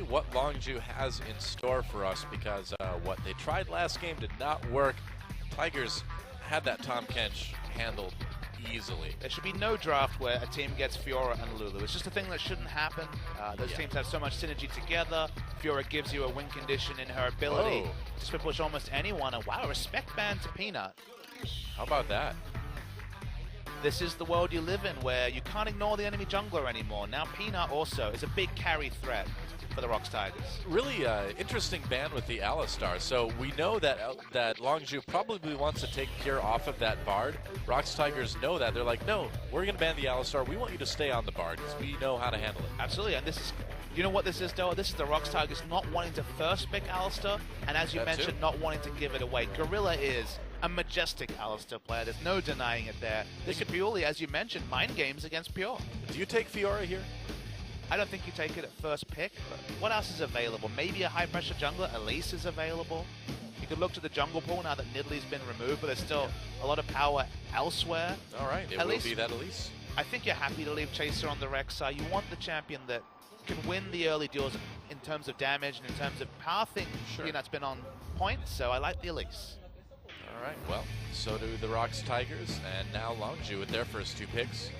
what Longju has in store for us, because what they tried last game did not work. Tigers had that Tahm Kench handled easily. There should be no draft where a team gets Fiora and Lulu. It's just a thing that shouldn't happen. Those teams have so much synergy together. Fiora gives you a win condition in her ability to split push almost anyone. And wow, respect ban to Peanut. How about that? This is the world you live in, where you can't ignore the enemy jungler anymore. Now Peanut also is a big carry threat for the ROX Tigers. Really Interesting ban with the Alistar. So we know that Longju probably wants to take Pure off of that Bard. ROX Tigers know that. They're like, no, we're going to ban the Alistar. We want you to stay on the Bard because we know how to handle it. Absolutely, and this is, you know what this is, though? This is the ROX Tigers not wanting to first pick Alistar, and as you mentioned, not wanting to give it away. Gorilla is a majestic Alistar player. There's no denying it there. This is purely, as you mentioned, mind games against Pure. Do you take Fiora here? I don't think you take it at first pick, but what else is available? Maybe a high-pressure jungler. Elise is available. You could look to the jungle pool now that Nidalee's been removed, but there's still a lot of power elsewhere. All right, it will be that Elise. I think you're happy to leave Chaser on the Rex side. You want the champion that can win the early duels in terms of damage and in terms of power thing. Peanut's been on point, so I like the Elise. All right, well, so do the ROX Tigers, and now Longju with their first 2 picks.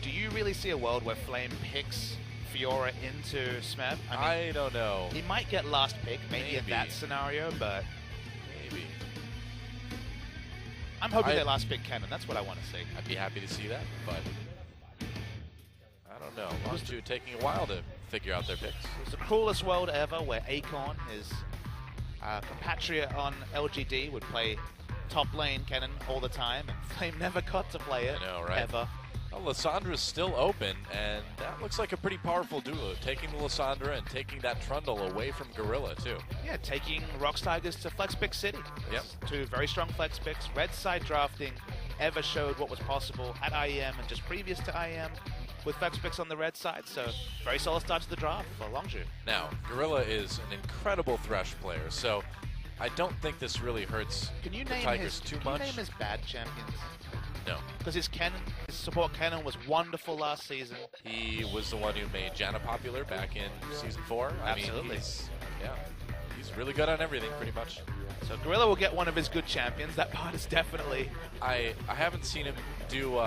Do you really see a world where Flame picks Fiora into Smeb? I don't know. He might get last pick, maybe in that scenario, but... Maybe. I'm hoping they last pick Kennen. That's what I want to see. I'd be happy to see that, but... I don't know. Longju taking a while to figure out their picks. It's the coolest world ever, where Acorn, his compatriot on LGD, would play top lane Kennen all the time, and Flame never got to play it. I know, right? Ever. Well, Lyssandra's still open, and that looks like a pretty powerful duo, taking the Lysandra and taking that Trundle away from Gorilla, too. Yeah, taking ROX Tigers to Flex Pick City. Yep. 2 very strong Flex Picks. Red side drafting ever showed what was possible at IEM and just previous to IEM with Flex Picks on the red side, so very solid start to the draft for Longju. Now, Gorilla is an incredible Thresh player, so I don't think this really hurts the Tigers too much. Can you name his bad champions? No. Because his support Kennen was wonderful last season. He was the one who made Janna popular back in Season 4. Absolutely. I mean, he's really good on everything, pretty much. So Gorilla will get one of his good champions. That part is definitely... I haven't seen him do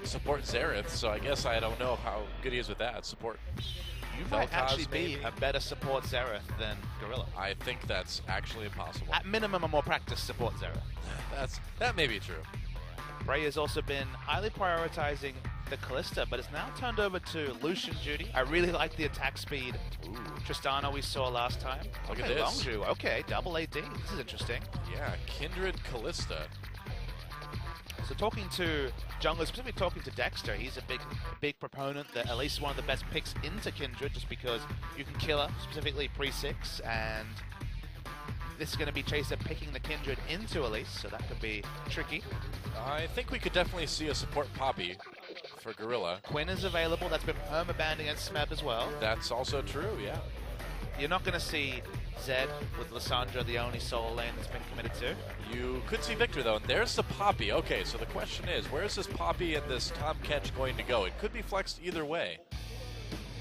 support Xerath, so I guess I don't know how good he is with that. Support You might actually be a better support Xerath than Gorilla. I think that's actually impossible. At minimum, a more practiced support Xerath. That may be true. Bray has also been highly prioritizing the Kalista, but it's now turned over to Lucian duty. I really like the attack speed. Tristana we saw last time. Look at this. Longju. Okay, double AD. This is interesting. Yeah, Kindred Kalista. So talking to junglers, specifically talking to Dexter, he's a big proponent that at least one of the best picks into Kindred, just because you can kill her, specifically pre-6, and this is going to be Chaser picking the Kindred into Elise, so that could be tricky. I think we could definitely see a support Poppy for Gorilla. Quinn is available. That's been perma-banned against Smeb as well. That's also true, yeah. You're not going to see Zed with Lysandra, the only solo lane that's been committed to. You could see Victor, though, and there's the Poppy. Okay, so the question is, where is this Poppy and this Tahm Kench going to go? It could be flexed either way.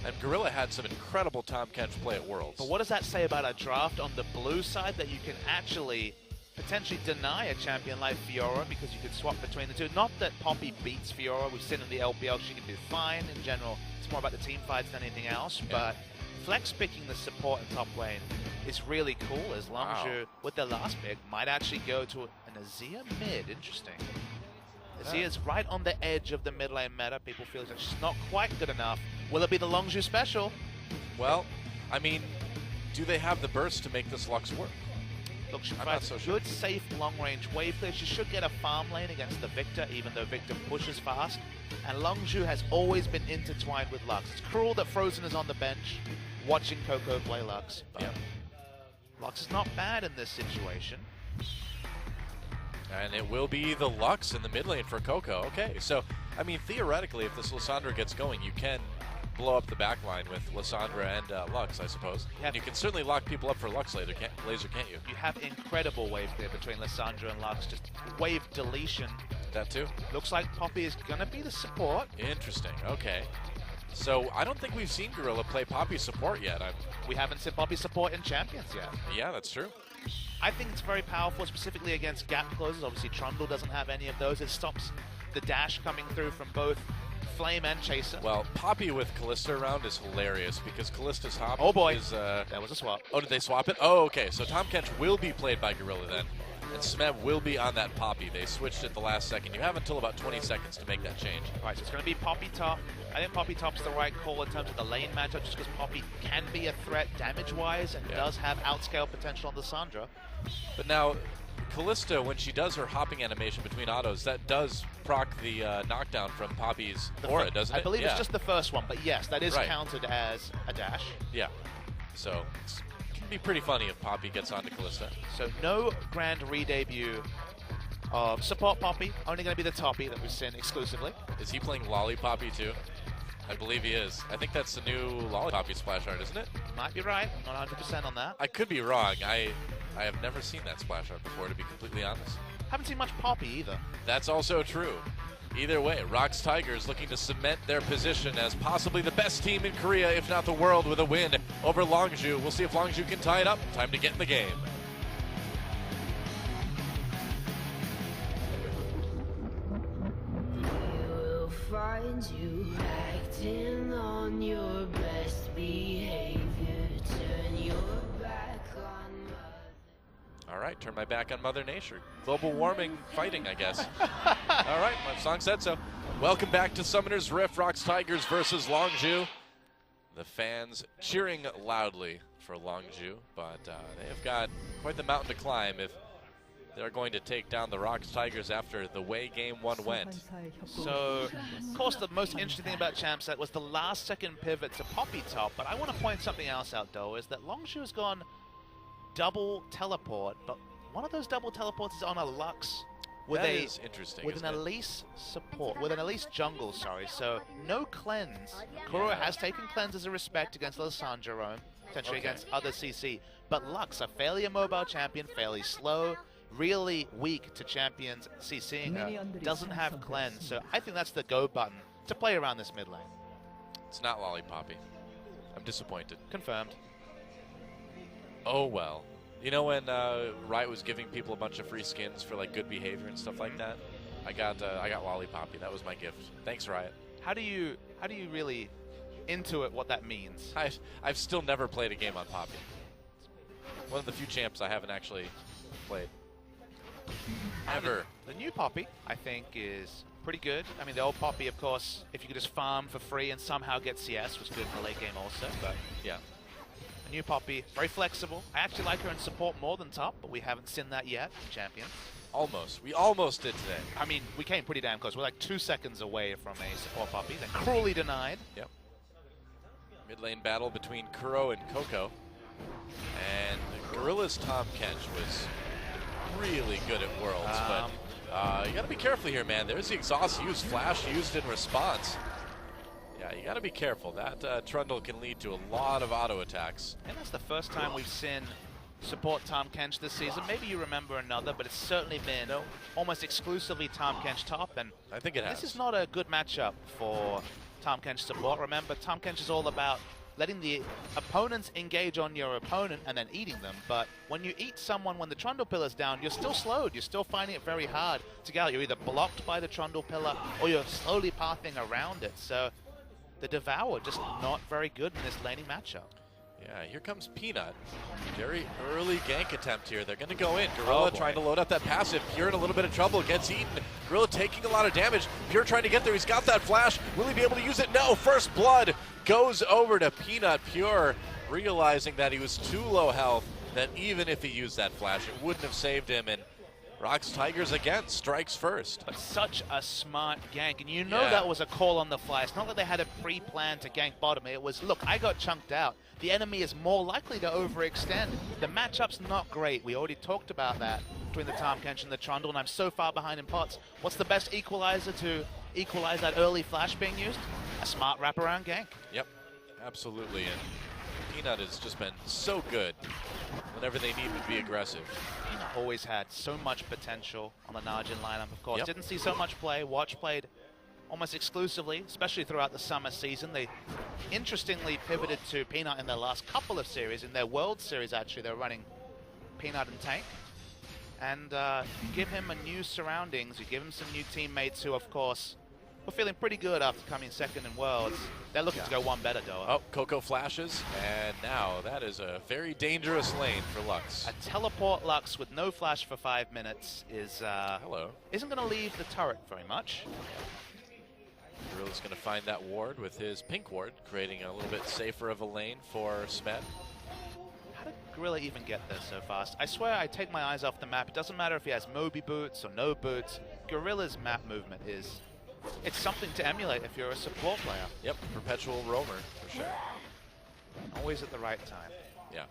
And Gorilla had some incredible Tahm Kench play at Worlds. But what does that say about a draft on the blue side, that you can actually potentially deny a champion like Fiora because you could swap between the two? Not that Poppy beats Fiora. We've seen in the LPL she can do fine. In general, it's more about the team fights than anything else. Yeah. But flex picking the support in top lane is really cool, as Longju, with their last pick, might actually go to an Azir mid. Interesting. Azir's right on the edge of the mid lane meta. People feel like she's not quite good enough. Will it be the Longju special? Well, I mean, do they have the burst to make this Lux work? Look, she provides good, safe, long-range wave clear. She should get a farm lane against the Victor, even though Victor pushes fast. And Longju has always been intertwined with Lux. It's cruel that Frozen is on the bench watching Coco play Lux. But Lux is not bad in this situation. And it will be the Lux in the mid lane for Coco. Okay, so, I mean, theoretically, if this Lysandra gets going, you can blow up the backline with Lysandra and Lux, I suppose. And you can certainly lock people up for Lux laser, can't you? You have incredible wave clear between Lysandra and Lux. Just wave deletion. That too? Looks like Poppy is going to be the support. Interesting, okay. So I don't think we've seen Gorilla play Poppy support yet. We haven't seen Poppy support in Champions yet. Yeah, that's true. I think it's very powerful, specifically against gap closes. Obviously, Trundle doesn't have any of those. It stops the dash coming through from both Flame and Chaser. Well, Poppy with Kalista around is hilarious because Kalista's hop is... That was a swap. Oh, did they swap it? Oh, okay. So Tahm Kench will be played by Gorilla then. And Smeb will be on that Poppy. They switched at the last second. You have until about 20 seconds to make that change. All right, so it's going to be Poppy top. I think Poppy top's the right call in terms of the lane matchup, just because Poppy can be a threat damage-wise and does have outscale potential on the Sandra. But now, Kalista, when she does her hopping animation between autos, that does proc the knockdown from Poppy's aura, doesn't it? I believe it's just the first one, but yes, that is counted as a dash. Yeah. So it can be pretty funny if Poppy gets onto Kalista. So no grand re-debut of support Poppy, only going to be the Toppy that we've seen exclusively. Is he playing Lolly Poppy too? I believe he is. I think that's the new Lolly Poppy splash art, isn't it? Might be right. I'm not 100% on that. I could be wrong. I have never seen that splash art before, to be completely honest. Haven't seen much Poppy either. That's also true. Either way, ROX Tigers looking to cement their position as possibly the best team in Korea, if not the world, with a win over Longju. We'll see if Longju can tie it up. Time to get in the game. Find you acting on your best behavior. Turn your back on Mother. All right, turn my back on Mother Nature. Global warming fighting, I guess. All right, my song said so. Welcome back to Summoner's Rift, ROX Tigers versus Longju. The fans cheering loudly for Longju, but they have got quite the mountain to climb if they're going to take down the ROX Tigers after the way Game 1 went. So, of course, the most interesting thing about Champ Set was the last second pivot to Poppy top, but I want to point something else out, though, is that Longju has gone double teleport, but one of those double teleports is on a Lux with an Elise support, with an Elise jungle, sorry, so no cleanse. Kuro has taken cleanse as a respect against Jerryone, potentially against other CC, but Lux, a fairly immobile champion, fairly slow, really weak to champions CCing her, doesn't have cleanse, so I think that's the go button to play around this mid lane. It's not Lolly Poppy. I'm disappointed. Confirmed. Oh well. You know when Riot was giving people a bunch of free skins for like good behavior and stuff like that? I got Lolly Poppy. That was my gift. Thanks, Riot. How do you really intuit what that means? I've still never played a game on Poppy. One of the few champs I haven't actually played. Ever. The new Poppy, I think, is pretty good. I mean, the old Poppy, of course, if you could just farm for free and somehow get CS, was good in the late game also, but yeah. The new Poppy, very flexible. I actually like her in support more than top, but we haven't seen that yet in Champions. Almost. We almost did today. I mean, we came pretty damn close. We're like 2 seconds away from a support Poppy. Then cruelly denied. Yep. Mid lane battle between Kuro and Coco. And Gorilla's Tahm Kench was really good at Worlds, but you gotta be careful here, man. There's the exhaust used, flash used in response. Yeah, you gotta be careful. That Trundle can lead to a lot of auto attacks. And that's the first time we've seen support Tahm Kench this season. Maybe you remember another, but it's certainly been almost exclusively Tahm Kench top, and I think it has. This is not a good matchup for Tahm Kench support. Remember, Tahm Kench is all about letting the opponents engage on your opponent and then eating them. But when you eat someone when the Trundle Pillar's down, you're still slowed. You're still finding it very hard to get out. You're either blocked by the Trundle Pillar or you're slowly pathing around it. So the Devour just not very good in this laning matchup. Yeah, here comes Peanut. Very early gank attempt here. They're going to go in. Gorilla trying to load up that passive. Pure in a little bit of trouble. Gets eaten. Gorilla taking a lot of damage. Pure trying to get there. He's got that flash. Will he be able to use it? No. First blood goes over to Peanut. Pure realizing that he was too low health, that even if he used that flash, it wouldn't have saved him. And ROX Tigers again strikes first. But such a smart gank, and you know that was a call on the fly. It's not that they had a pre-plan to gank bottom. It was, look, I got chunked out. The enemy is more likely to overextend. The matchup's not great. We already talked about that between the Tahm Kench and the Trundle, and I'm so far behind in pots. What's the best equalizer to equalize that early flash being used? A smart wraparound gank. Yep, absolutely. And Peanut has just been so good whenever they need to be aggressive. Peanut always had so much potential on the Najin lineup, of course. Didn't see so much play. Watch played almost exclusively, especially throughout the summer season. They interestingly pivoted to Peanut in their last couple of series. In their World Series, actually, they're running Peanut and Tank. And you give him a new surroundings, you give him some new teammates who, of course, were feeling pretty good after coming second in Worlds. They're looking to go one better, though. Oh, Coco flashes, and now that is a very dangerous lane for Lux. A teleport Lux with no flash for 5 minutes is isn't going to leave the turret very much. Gorilla's going to find that ward with his pink ward, creating a little bit safer of a lane for Smed. How did Gorilla even get there so fast? I swear I take my eyes off the map. It doesn't matter if he has Moby boots or no boots. Gorilla's map movement is... it's something to emulate if you're a support player. Yep, perpetual roamer, for sure. Always at the right time. Yeah.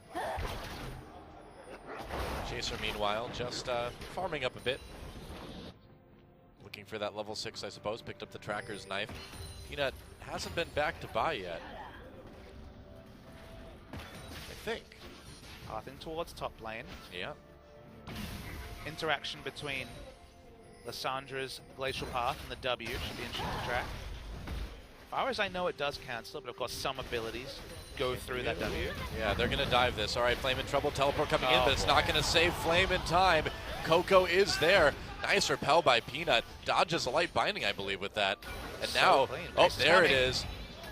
Chaser, meanwhile, just farming up a bit. Looking for that level 6, I suppose. Picked up the tracker's knife. Peanut hasn't been back to buy yet. I think. Pathing towards top lane. Yeah. Interaction between Lyssandra's Glacial Path and the W should be interesting to track. As far as I know, it does cancel, but of course some abilities go through that W. Yeah, they're going to dive this. All right, Flame in trouble. Teleport coming in, but it's not going to save Flame in time. Coco is there. Nice repel by Peanut. Dodges a light binding, I believe, with that. And now, oh, there it is.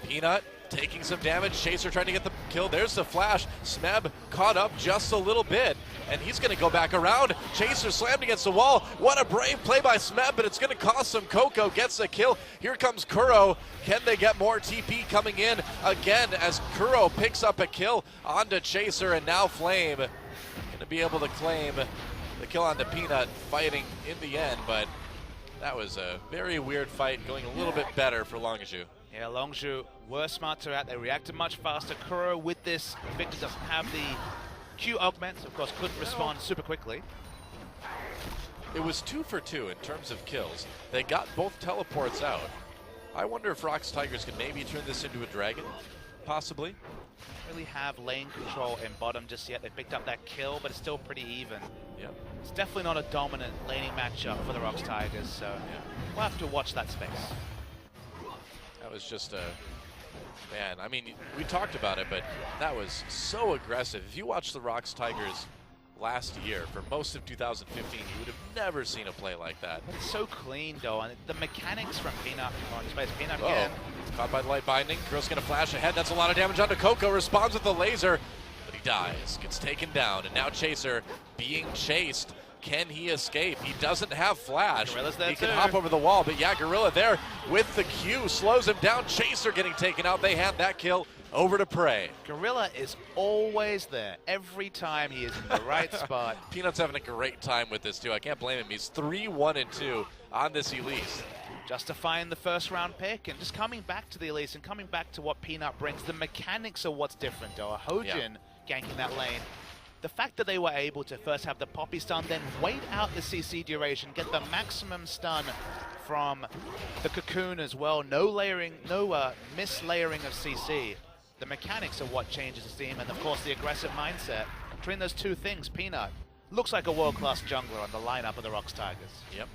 Peanut taking some damage. Chaser trying to get the kill. There's the flash. Smeb caught up just a little bit, and he's going to go back around. Chaser slammed against the wall. What a brave play by Smeb, but it's going to cost some. Coco gets the kill. Here comes Kuro. Can they get more TP coming in again as Kuro picks up a kill onto Chaser, and now Flame going to be able to claim the kill onto Peanut, fighting in the end, but that was a very weird fight, going a little bit better for Longzhu. Yeah, Longzhu were smarter out. They reacted much faster. Kuro with this, Victor doesn't have the Q augments, of course, couldn't respond super quickly. It was 2 for 2 in terms of kills. They got both teleports out. I wonder if ROX Tigers can maybe turn this into a dragon, possibly. Really have lane control in bottom just yet. They picked up that kill, but it's still pretty even. Yep. It's definitely not a dominant laning matchup for the ROX Tigers, so we'll have to watch that space. That was just a... man, I mean, we talked about it, but that was so aggressive. If you watch the ROX Tigers last year, for most of 2015, you would have never seen a play like that. It's so clean, though, and the mechanics from Peanut on space. Peanut again. Caught by the light binding. Girl's going to flash ahead. That's a lot of damage onto Coco. Responds with the laser, but he dies. Gets taken down, and now Chaser being chased. Can he escape? He doesn't have flash. Gorilla's there he can too. hop over the wall, but yeah, Gorilla there with the Q slows him down. Chaser getting taken out. They hand that kill over to Prey. Gorilla is always there. Every time he is in the right spot. Peanut's having a great time with this too. I can't blame him. He's 3-1-2 on this Elise. Justifying the first round pick and just coming back to the Elise and coming back to what Peanut brings. The mechanics are what's different, though. Hojin ganking that lane. The fact that they were able to first have the Poppy stun, then wait out the CC duration, get the maximum stun from the Cocoon as well. No layering, no mislayering of CC. The mechanics are what changes the team, and of course the aggressive mindset. Between those two things, Peanut looks like a world-class jungler on the lineup of the ROX Tigers. Yep.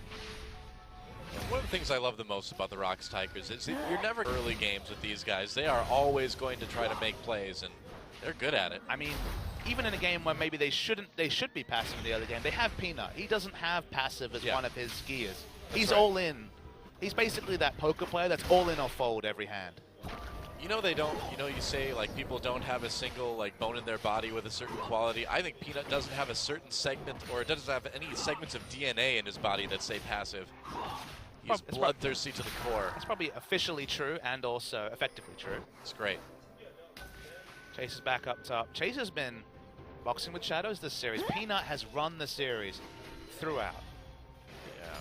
One of the things I love the most about the ROX Tigers is that you're never early games with these guys. They are always going to try to make plays, and they're good at it. I mean, even in a game where maybe they should be passive in the other game, they have Peanut. He doesn't have passive as one of his gears. He's all in. He's basically that poker player that's all in or fold every hand. You know they don't, you know you say like people don't have a single like bone in their body with a certain quality. I think Peanut doesn't have a certain segment, or it doesn't have any segments of DNA in his body that say passive. He's bloodthirsty to the core. That's probably officially true and also effectively true. It's great. Chase is back up top. Chase has been boxing with shadows this series. Peanut has run the series throughout. Yeah.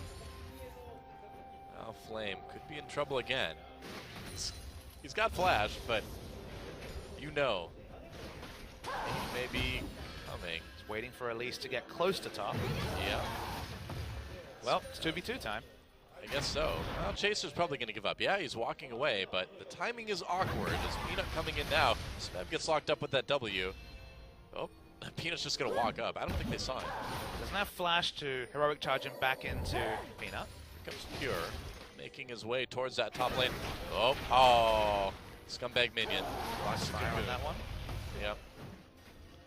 Now Flame could be in trouble again. He's got flash, but you know he may be coming. He's waiting for Elise to get close to top. Yeah. Well, it's 2v2 time. I guess so. Well, Chaser's probably going to give up. Yeah, he's walking away, but the timing is awkward. As Peanut coming in now, Smeb gets locked up with that W. Oh, Peanut's just going to walk up. I don't think they saw him. Doesn't have flash to heroic charge him back into Peanut. Here comes Pure. making his way towards that top lane. Oh, scumbag minion. Lost fire on that one. Yep.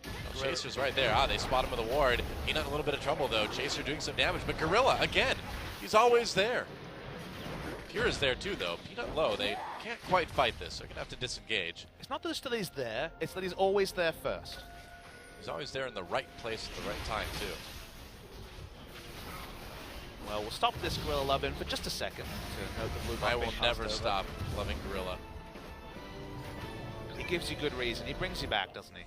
Well, Chaser's right there. They spot him with a ward. Peanut in a little bit of trouble though. Chaser doing some damage, but Gorilla again. He's always there. Pura's there too though. Peanut low. They can't quite fight this. They're gonna have to disengage. It's not just that he's there, it's that he's always there first. He's always there in the right place at the right time too. Well, we'll stop this Gorilla loving for just a second to note the blue. I will never stop loving Gorilla. He gives you good reason. He brings you back, doesn't he?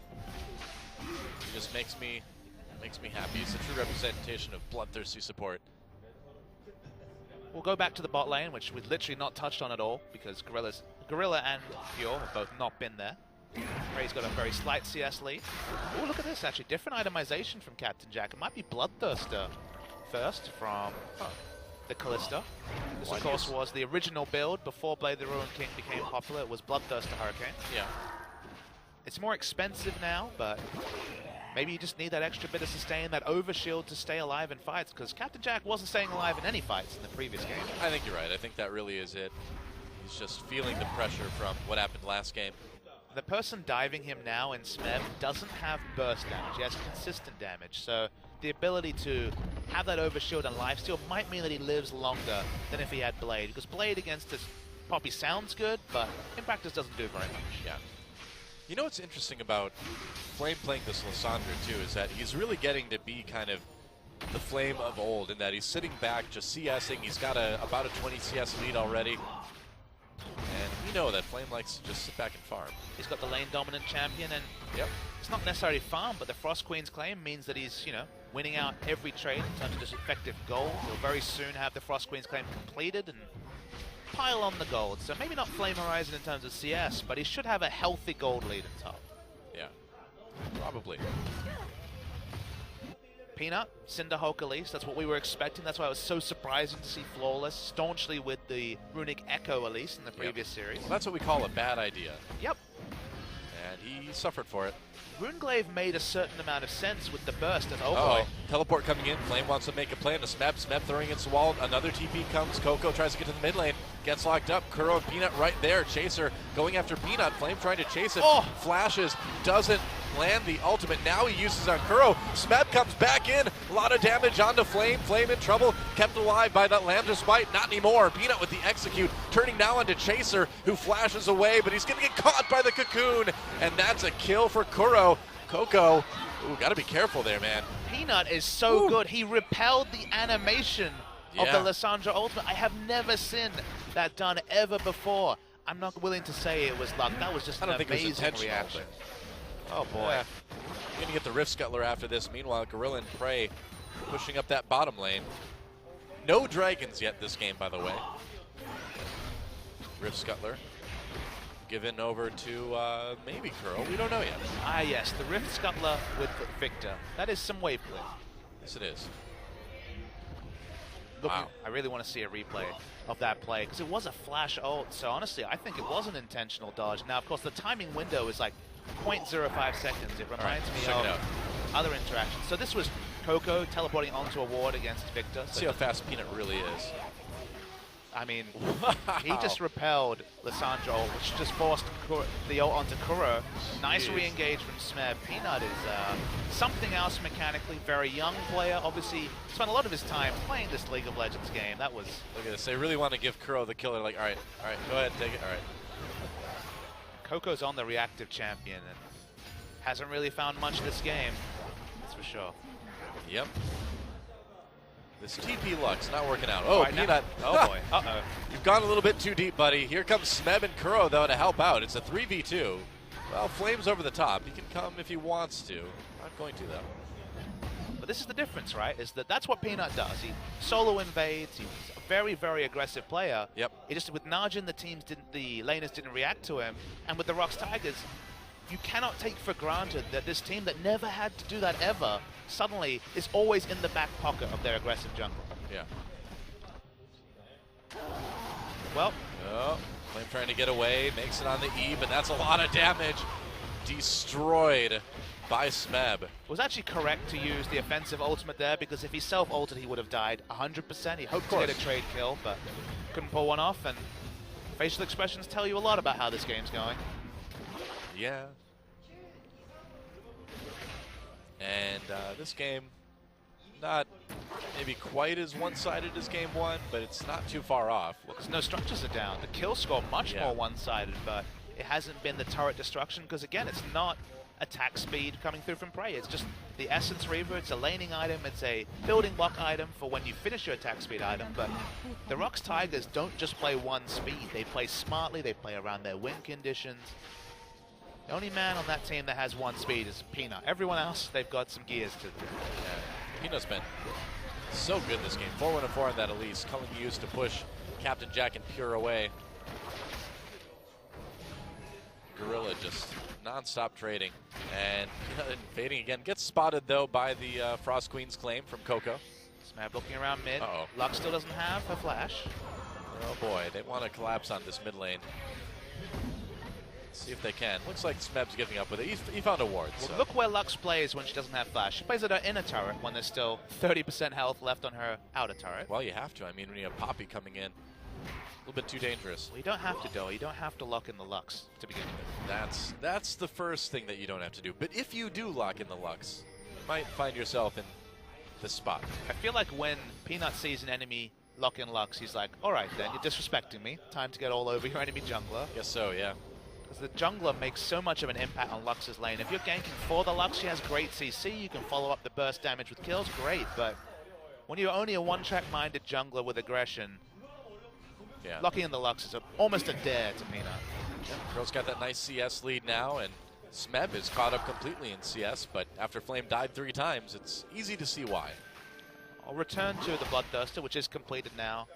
He just makes me happy. He's a true representation of bloodthirsty support. We'll go back to the bot lane, which we've literally not touched on at all because Gorilla and Pure have both not been there. Ray's got a very slight CS lead. Oh, look at this, actually. Different itemization from Captain Jack. It might be Bloodthirster first from the Kalista. This, of course, was the original build before Blade the Ruined King became popular. It was Bloodthirster Hurricane. Yeah. It's more expensive now, but maybe you just need that extra bit of sustain, that overshield to stay alive in fights, because Captain Jack wasn't staying alive in any fights in the previous game. I think you're right. I think that really is it. He's just feeling the pressure from what happened last game. The person diving him now in Smeb doesn't have burst damage. He has consistent damage, so the ability to have that overshield and lifesteal might mean that he lives longer than if he had Blade, because Blade against this Poppy sounds good, but in practice doesn't do very much. Yeah. You know what's interesting about Flame playing this Lysandra too is that he's really getting to be kind of the Flame of old in that he's sitting back just CSing. He's got about a 20 CS lead already. And we know that Flame likes to just sit back and farm. He's got the lane dominant champion, and it's not necessarily farm, but the Frost Queen's claim means that he's, you know, winning out every trade in terms of just effective gold. He'll very soon have the Frost Queen's claim completed and pile on the gold. So maybe not Flame Horizon in terms of CS, but he should have a healthy gold lead in top. Yeah, probably. Peanut, Cinderhulk Elise, that's what we were expecting. That's why it was so surprising to see Flawless staunchly with the Runic Echo Elise in the previous series. Well, that's what we call a bad idea. Yep. And he suffered for it. Runeglaive made a certain amount of sense with the burst, and boy. Teleport coming in, Flame wants to make a play on the Smeb throwing into wall, another TP comes, Coco tries to get to the mid lane, gets locked up, Kuro and Peanut right there, Chaser going after Peanut, Flame trying to chase it, flashes, doesn't land the ultimate, now he uses on Kuro, Smeb comes back in, a lot of damage onto Flame, Flame in trouble, kept alive by that Lambda Smite, not anymore, Peanut with the execute, turning now onto Chaser, who flashes away, but he's gonna get caught by the Cocoon, and that's a kill for Kuro. Coco, gotta be careful there, man. Peanut is so good. He repelled the animation of the Lysandra ultimate. I have never seen that done ever before. I'm not willing to say it was luck. That was just an amazing reaction. Oh boy. Yeah. You're gonna get the Rift Scuttler after this. Meanwhile, Gorilla and Prey pushing up that bottom lane. No dragons yet this game, by the way. Rift Scuttler given over to maybe Curl. We don't know yet. Ah, yes, the Rift Scuttler with Victor. That is some wave play. Yes, it is. Wow. I really want to see a replay of that play because it was a flash ult. So honestly, I think it was an intentional dodge. Now, of course, the timing window is like 0.05 seconds. It reminds me of other interactions. So this was Coco teleporting onto a ward against Victor. See how fast Peanut really is. I mean, he just repelled Lysandra ult, which just forced the ult onto Kuro. Nice re-engage from Smeb. Peanut is something else mechanically. Very young player. Obviously, spent a lot of his time playing this League of Legends game. That was... Look at this. They really want to give Kuro the killer. Like, all right, go ahead, take it. All right. Coco's on the reactive champion and hasn't really found much this game. That's for sure. Yep. This TP Lux not working out. Oh, Peanut. Oh, boy. Uh-oh. You've gone a little bit too deep, buddy. Here comes Smeb and Kuro, though, to help out. It's a 3v2. Well, Flame's over the top. He can come if he wants to. Not going to, though. But this is the difference, right? Is that that's what Peanut does. He solo invades. He's a very, very aggressive player. Yep. He just, with Najin, the laners didn't react to him. And with the ROX Tigers, you cannot take for granted that this team that never had to do that ever suddenly is always in the back pocket of their aggressive jungler. Yeah. Well. Oh, Flame trying to get away, makes it on the E, but that's a lot of damage. Destroyed by Smeb. Was actually correct to use the offensive ultimate there because if he self-ulted, he would have died 100%. He hoped to get a trade kill, but couldn't pull one off, and facial expressions tell you a lot about how this game's going. Yeah. And this game, not maybe quite as one-sided as game one, but it's not too far off. Because no structures are down. The kill score much more one-sided, but it hasn't been the turret destruction, because again, it's not attack speed coming through from Prey. It's just the Essence Reaver. It's a laning item. It's a building block item for when you finish your attack speed item. But the ROX Tigers don't just play one speed. They play smartly. They play around their win conditions. The only man on that team that has one speed is Peanut. Everyone else, they've got some gears to them. Yeah. Peanut's been so good this game. 4-1-4 on that Elise. Culling used to push Captain Jack and Pure away. Gorilla just non-stop trading, and fading again. Gets spotted though by the Frost Queen's claim from Coco. Smab looking around mid. Uh-oh. Lux still doesn't have her flash. Oh boy, they want to collapse on this mid lane. Let's see if they can. Looks like Smeb's giving up with it. He found a ward. Well, so. look where Lux plays when she doesn't have flash. She plays at her inner turret when there's still 30% health left on her outer turret. Well, you have to. I mean, when you have Poppy coming in, a little bit too dangerous. Well, you don't have to, though. You don't have to lock in the Lux to begin with. That's the first thing that you don't have to do. But if you do lock in the Lux, you might find yourself in this spot. I feel like when Peanut sees an enemy lock in Lux, he's like, all right, then, you're disrespecting me. Time to get all over your enemy jungler. Guess so, yeah. Because the jungler makes so much of an impact on Lux's lane. If you're ganking for the Lux, she has great CC. You can follow up the burst damage with kills, great. But when you're only a one-track-minded jungler with aggression, locking in the Lux is almost a dare to Peanut. Yeah, Girl's got that nice CS lead now, and Smeb is caught up completely in CS, but after Flame died 3 times, it's easy to see why. I'll return to the Bloodthirster, which is completed now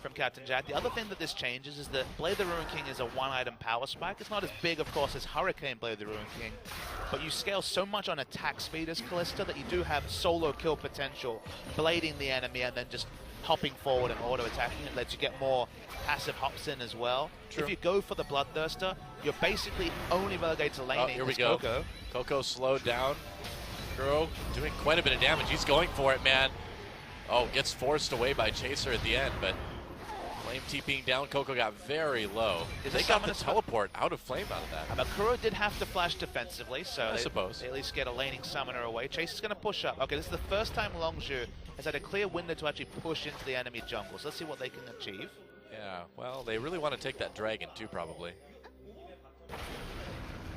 from Captain Jack. The other thing that this changes is that Blade the Ruin King is a one-item power spike. It's not as big, of course, as Hurricane Blade the Ruin King, but you scale so much on attack speed as Callista that you do have solo kill potential, blading the enemy and then just hopping forward and auto-attacking. It lets you get more passive hops in as well. True. If you go for the Bloodthirster, you're basically only relegated to laning. Oh, here we go. Coco. Coco slowed down. Girl doing quite a bit of damage. He's going for it, man. Oh, gets forced away by Chaser at the end, but Flame TPing down. Coco got very low. They got the teleport out of Flame out of that. But Kuro did have to flash defensively, so I suppose they at least get a laning summoner away. Chaser's going to push up. Okay, this is the first time Longzhu has had a clear window to actually push into the enemy jungle. So let's see what they can achieve. Yeah, well, they really want to take that dragon too, probably.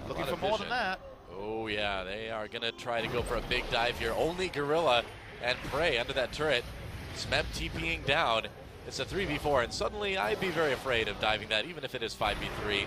Looking for more than that. Oh yeah, they are going to try to go for a big dive here. Only Gorilla and Prey under that turret. Smeb TPing down. It's a 3v4, and suddenly I'd be very afraid of diving that, even if it is 5v3.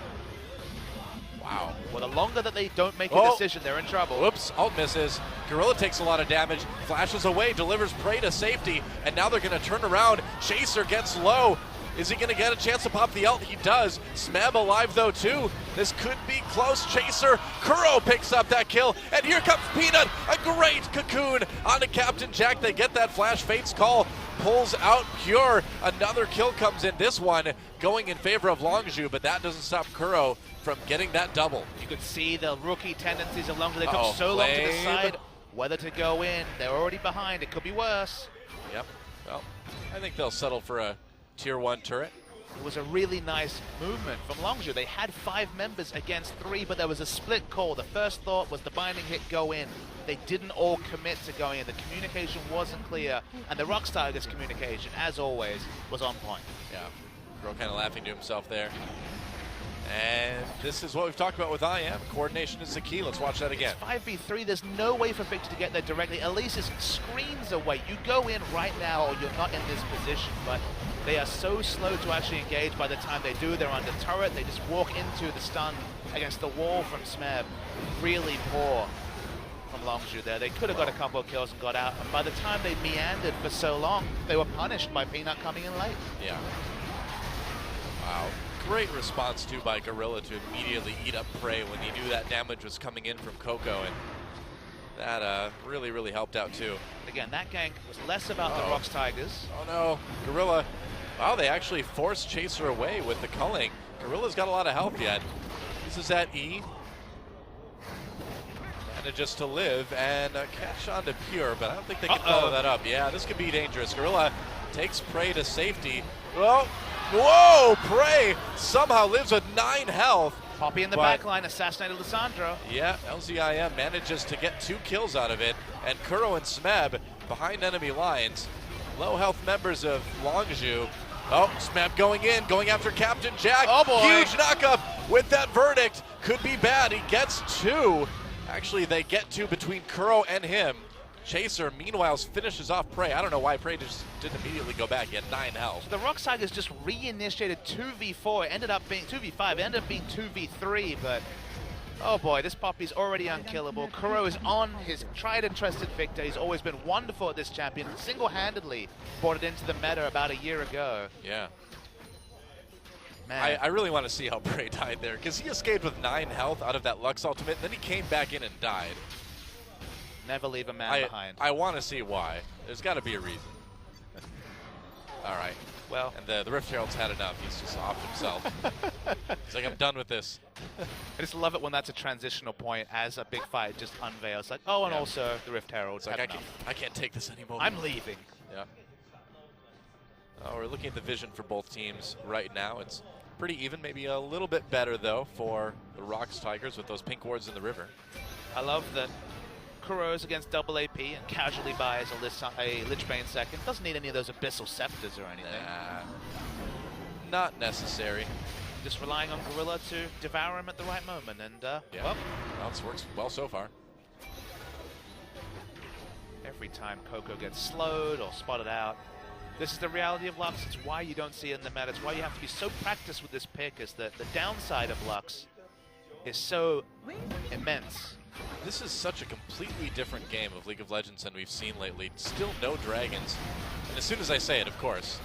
Wow. Well, the longer that they don't make a decision, they're in trouble. Whoops, ult misses. Gorilla takes a lot of damage, flashes away, delivers Prey to safety, and now they're going to turn around. Chaser gets low. Is he going to get a chance to pop the ult? He does. Smeb alive, though, too. This could be close. Chaser, Kuro picks up that kill, and here comes Peanut. A great cocoon onto Captain Jack. They get that flash. Fate's Call pulls out Pure. Another kill comes in. This one going in favor of Longzhu, but that doesn't stop Kuro from getting that double. You could see the rookie tendencies of Longzhu. They took so long to decide whether to go in. They're already behind. It could be worse. Yep. Well, I think they'll settle for a Tier 1 turret. It was a really nice movement from Longzhu. They had 5 members against 3, but there was a split call. The first thought was the binding hit go in. They didn't all commit to going in. The communication wasn't clear, and the ROX Tigers communication, as always, was on point. Yeah, Bro kind of laughing to himself there. And this is what we've talked about with IM. Coordination is the key. Let's watch that again. It's 5v3. There's no way for Victor to get there directly. Elise is screens away. You go in right now or you're not in this position, but they are so slow to actually engage. By the time they do, they're under turret. They just walk into the stun against the wall from Smeb. Really poor from Longzhu there. They could have got a couple of kills and got out. And by the time they meandered for so long, they were punished by Peanut coming in late. Yeah. Wow. Great response, too, by Gorilla to immediately eat up Prey when he knew that damage was coming in from Coco, and that really, really helped out, too. Again, that gank was less about the ROX Tigers. Oh, no. Gorilla, wow, they actually forced Chaser away with the culling. Gorilla's got a lot of health yet. This is at E. Manages to live and catch onto Pure, but I don't think they can follow that up. Yeah, this could be dangerous. Gorilla takes Prey to safety. Well, Whoa, Prey somehow lives with 9 health. Poppy in the back line, assassinated Lissandra. Yeah, LZIM manages to get 2 kills out of it, and Kuro and Smeb behind enemy lines. Low health members of Longzhu. Oh, Smeb going in, going after Captain Jack. Oh boy. Huge knockup with that verdict. Could be bad. He gets 2. Actually, they get 2 between Kuro and him. Chaser, meanwhile, finishes off Prey. I don't know why Prey just didn't immediately go back. He had 9 health. The ROX Tigers just reinitiated 2v4. It ended up being 2v5. It ended up being 2v3, but oh boy, this Poppy's already unkillable. Kuro is on his tried and trusted Victor. He's always been wonderful at this champion. Single-handedly brought it into the meta about a year ago. Yeah. Man. I really want to see how Prey died there, because he escaped with 9 health out of that Lux ultimate, and then he came back in and died. Never leave a man behind. I want to see why. There's got to be a reason. All right. Well, and the Rift Herald's had enough. He's just off himself. He's like, I'm done with this. I just love it when that's a transitional point as a big fight just unveils. Like, oh, and also the Rift Herald's like, had I can't take this anymore. I'm leaving. Yeah. We're looking at the vision for both teams right now. It's pretty even, maybe a little bit better, though, for the ROX Tigers with those pink wards in the river. I love that Kuro's against double AP and casually buys a Lichbane second. Doesn't need any of those Abyssal Scepters or anything. Not necessary. Just relying on Gorilla to devour him at the right moment. And, yeah. well, this works well so far. Every time Coco gets slowed or spotted out. This is the reality of Lux. It's why you don't see it in the meta. It's why you have to be so practiced with this pick, is that the downside of Lux is so immense. This is such a completely different game of League of Legends than we've seen lately. Still no dragons. And as soon as I say it, of course,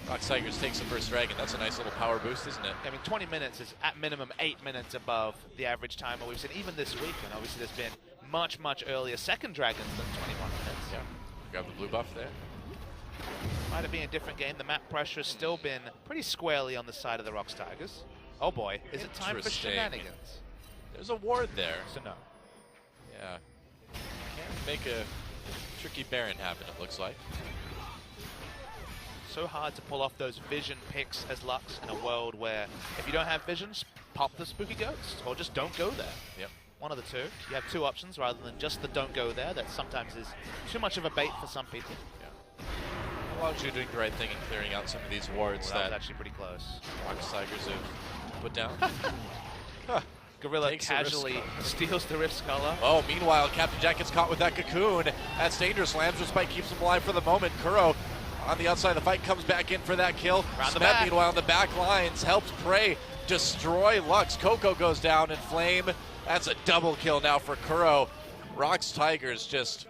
ROX Tigers takes the first dragon. That's a nice little power boost, isn't it? I mean, 20 minutes is at minimum 8 minutes above the average timer we've seen even this week. And obviously there's been much, much earlier second dragons than 21 minutes. Yeah. Grab the blue buff there. Might have been a different game. The map pressure has still been pretty squarely on the side of the ROX Tigers. Oh boy, is it time for shenanigans? There's a ward there. So no. Yeah. Can't make a tricky Baron happen, it looks like. So hard to pull off those vision picks as Lux in a world where if you don't have visions, pop the Spooky Ghost, or just don't go there. Yep. One of the two. You have 2 options rather than just the don't go there. That sometimes is too much of a bait for some people. Yeah. Longzhu doing the right thing in clearing out some of these wards that was actually pretty close. ROX Tigers have put down. Gorilla casually steals the Rift Scholar. Oh, meanwhile, Captain Jack gets caught with that cocoon. That's dangerous. Lamb's Spike keeps him alive for the moment. Kuro on the outside of the fight comes back in for that kill. Smeb, meanwhile, in the back lines helps Prey destroy Lux. Coco goes down in flame. That's a double kill now for Kuro. ROX Tigers just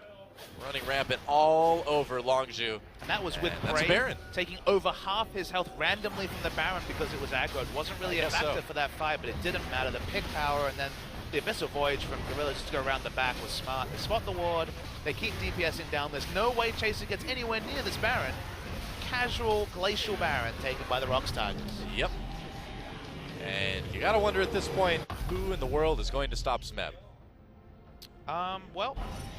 running rampant all over Longzhu. And that was with Prey taking over half his health randomly from the Baron because it was aggroed. Wasn't really a factor for that fight, but it didn't matter. The pick power and then the Abyssal Voyage from Gorilla just to go around the back was smart. They spot the ward, they keep DPSing down. There's no way Chaser gets anywhere near this Baron. Casual Glacial Baron taken by the ROX Tigers. Yep. And you gotta wonder at this point, who in the world is going to stop Smeb? Well,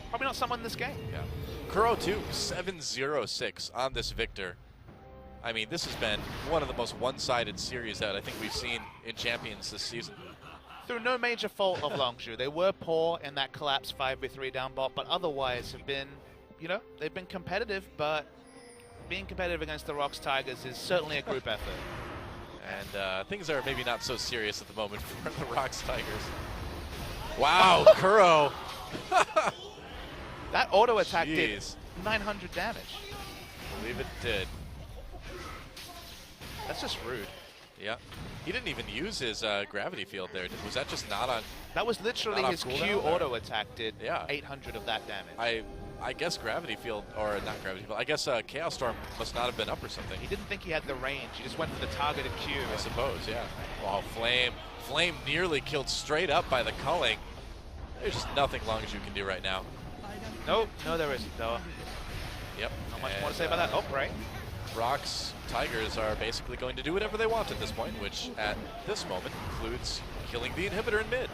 probably not someone in this game. Yeah. Kuro 2, 7-0-6 on this Victor. I mean, this has been one of the most one-sided series that I think we've seen in Champions this season. Through no major fault of Longzhu. They were poor in that collapse 5v3 down bot, but otherwise have been, you know, they've been competitive, but being competitive against the ROX Tigers is certainly a group effort. And things are maybe not so serious at the moment for the ROX Tigers. Wow, Kuro. That auto attack did 900 damage. I believe it did. That's just rude. Yeah. He didn't even use his gravity field there. Was that just not on? That was literally his Q auto attack did 800 of that damage. I guess gravity field, or not gravity field, I guess Chaos Storm must not have been up or something. He didn't think he had the range. He just went for the targeted Q. I suppose, yeah. Wow, Flame nearly killed straight up by the culling. There's just nothing Longzhu can do right now. Nope, no there isn't though. Yep. Not much more to say about that. Oh, right. ROX Tigers are basically going to do whatever they want at this point, which at this moment includes killing the inhibitor in mid.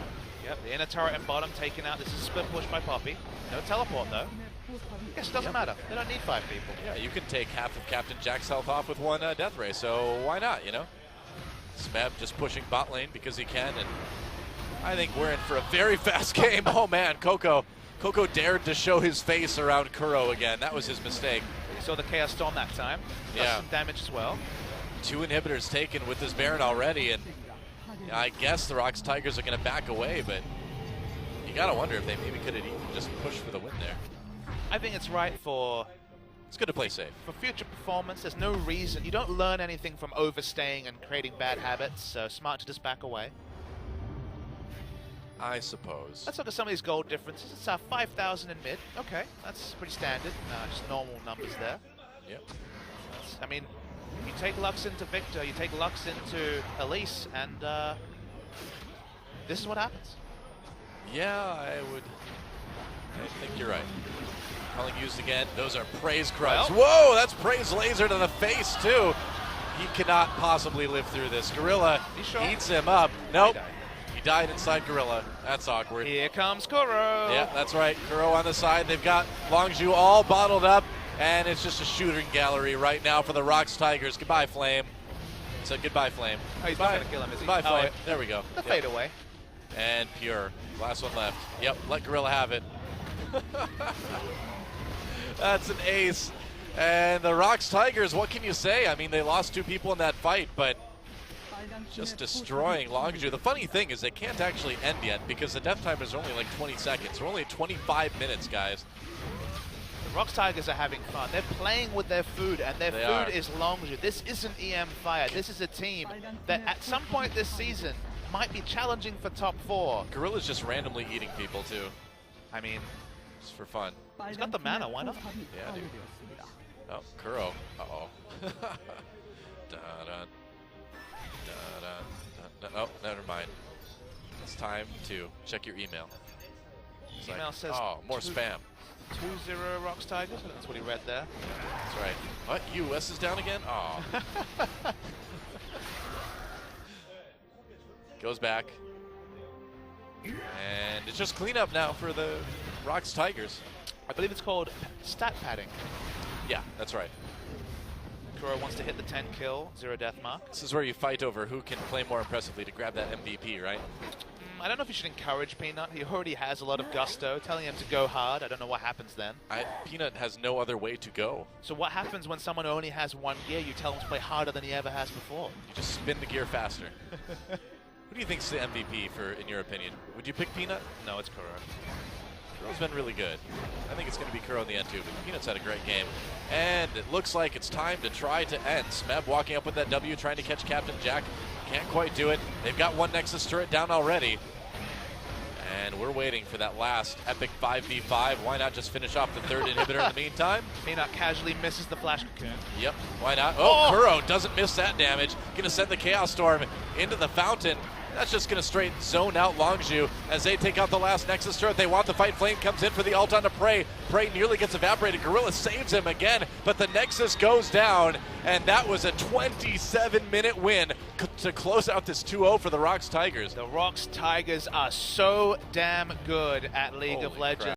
Yep, the inner turret and bottom taken out. This is a split push by Poppy. No teleport though. Guess it doesn't matter. They don't need 5 people. Yeah, you can take half of Captain Jack's health off with one death ray, so why not, you know? Smeb just pushing bot lane because he can, and I think we're in for a very fast game. Oh man, Coco dared to show his face around Kuro again. That was his mistake. You saw the Chaos Storm that time. Does some damage as well. 2 inhibitors taken with this Baron already, and I guess the ROX Tigers are going to back away, but you got to wonder if they maybe could have even just pushed for the win there. I think it's right for... It's good to play safe. For future performance, there's no reason. You don't learn anything from overstaying and creating bad habits, so smart to just back away. I suppose. Let's look at some of these gold differences. It's 5,000 in mid. Okay, that's pretty standard. Just normal numbers there. Yep. I mean, you take Lux into Victor, you take Lux into Elise, and this is what happens. Yeah, I think you're right. Calling used again. Those are praise crumbs. Well, whoa, that's praise laser to the face too. He cannot possibly live through this. Gorilla eats him up. Nope. He died inside Gorilla. That's awkward. Here comes Kuro. Yeah, that's right. Kuro on the side. They've got Longzhu all bottled up, and it's just a shooting gallery right now for the ROX Tigers. Goodbye, Flame. Said goodbye, Flame. Oh, he's not going to kill him, is he? Goodbye, Flame. Oh, there we go. The fade away. And Pure. Last one left. Yep, let Gorilla have it. That's an ace. And the ROX Tigers, what can you say? I mean, they lost 2 people in that fight, but just destroying Longzhu. The funny thing is they can't actually end yet because the death time is only like 20 seconds. We're only at 25 minutes, guys. The ROX Tigers are having fun. They're playing with their food, and their food is Longzhu. This isn't EM Fire. This is a team that at some point this season might be challenging for top 4. Gorilla's just randomly eating people, too. I mean, just for fun. He's got the mana, why not? Yeah, dude. Oh, Kuro. Uh-oh. Da-da. Oh, never mind. It's time to check your email. It's email says more spam. 2-0 ROX Tigers. That's what he read there. That's right. What? US is down again? Oh. Goes back. And it's just cleanup now for the ROX Tigers. I believe it's called stat padding. Yeah, that's right. Kuro wants to hit the 10 kill, 0 death mark. This is where you fight over who can play more impressively to grab that MVP, right? I don't know if you should encourage Peanut. He already has a lot of gusto. Telling him to go hard, I don't know what happens then. Peanut has no other way to go. So what happens when someone only has 1 gear? You tell him to play harder than he ever has before. You just spin the gear faster. Who do you think's the MVP in your opinion? Would you pick Peanut? No, it's Kuro. Kuro's been really good. I think it's going to be Kuro in the end too, but Peanut's had a great game. And it looks like it's time to try to end. Smeb walking up with that W, trying to catch Captain Jack. Can't quite do it. They've got 1 Nexus turret down already. And we're waiting for that last epic 5v5. Why not just finish off the 3rd inhibitor in the meantime? Peanut casually misses the flash cocoon. Yep, why not? Oh, Kuro doesn't miss that damage. Gonna send the Chaos Storm into the fountain. That's just going to straight zone out Longzhu as they take out the last Nexus turret. They want the fight. Flame comes in for the ult onto Prey. Prey nearly gets evaporated. Gorilla saves him again, but the Nexus goes down, and that was a 27-minute win to close out this 2-0 for the ROX Tigers. The ROX Tigers are so damn good at League of Legends.